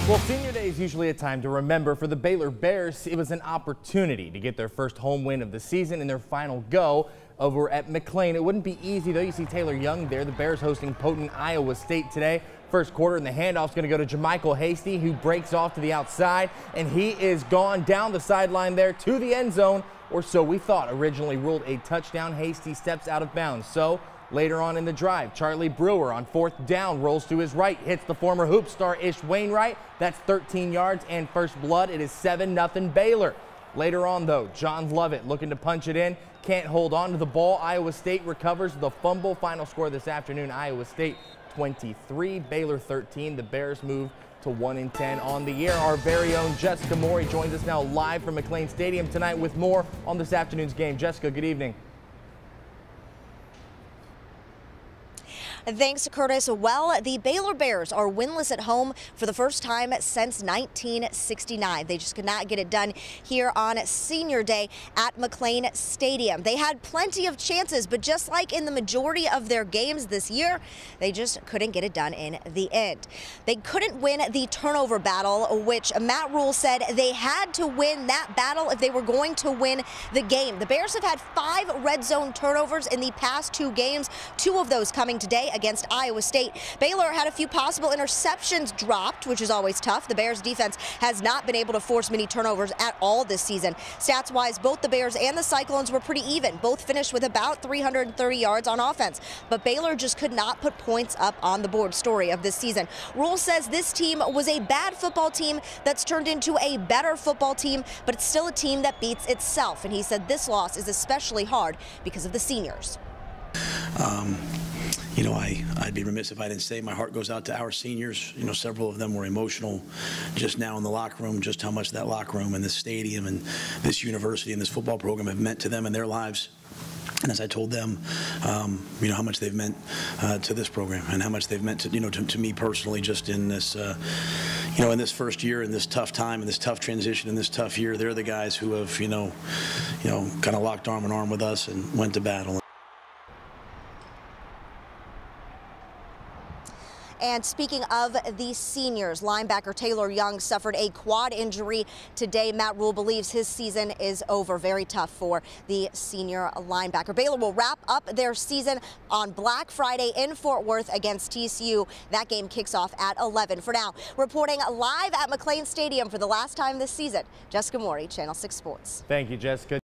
Well, Senior Day is usually a time to remember for the Baylor Bears. It was an opportunity to get their first home win of the season in their final go over at McLean. It wouldn't be easy, though. You see Taylor Young there. The Bears hosting potent Iowa State today. First quarter, and the handoff's going to go to Jermichael Hasty, who breaks off to the outside, and he is gone down the sideline there to the end zone, or so we thought. Originally ruled a touchdown. Hasty steps out of bounds. So later on in the drive, Charlie Brewer on fourth down rolls to his right, hits the former hoop star Ish Wainwright. That's 13 yards and first blood. It is 7-0 Baylor. Later on, though, John Lovett looking to punch it in. Can't hold on to the ball. Iowa State recovers the fumble. Final score this afternoon, Iowa State 23, Baylor 13. The Bears move to 1-10 on the year. Our very own Jessica Morey joins us now live from McLean Stadium tonight with more on this afternoon's game. Jessica, good evening. Thanks, Curtis. Well, the Baylor Bears are winless at home for the first time since 1969. They just could not get it done here on Senior Day at McLean Stadium. They had plenty of chances, but just like in the majority of their games this year, they just couldn't get it done in the end. They couldn't win the turnover battle, which Matt Rule said they had to win that battle if they were going to win the game. The Bears have had 5 red zone turnovers in the past 2 games, 2 of those coming today against Iowa State. Baylor had a few possible interceptions dropped, which is always tough. The Bears defense has not been able to force many turnovers at all this season. Stats-wise, both the Bears and the Cyclones were pretty even. Both finished with about 330 yards on offense, but Baylor just could not put points up on the board. Story of this season. Rule says this team was a bad football team that's turned into a better football team, but it's still a team that beats itself. And he said this loss is especially hard because of the seniors. You know, I'd be remiss if I didn't say my heart goes out to our seniors. You know, several of them were emotional just now in the locker room, just how much that locker room and this stadium and this university and this football program have meant to them in their lives. And as I told them, you know, how much they've meant to this program and how much they've meant to, you know, to me personally, just in this, you know, in this first year, in this tough time, in this tough transition, in this tough year. They're the guys who have, you know, kind of locked arm in arm with us and went to battle. And speaking of the seniors, linebacker Taylor Young suffered a quad injury today. Matt Rule believes his season is over. Very tough for the senior linebacker. Baylor will wrap up their season on Black Friday in Fort Worth against TCU. That game kicks off at 11. For now, reporting live at McLean Stadium for the last time this season, Jessica Morey, Channel 6 Sports. Thank you, Jessica.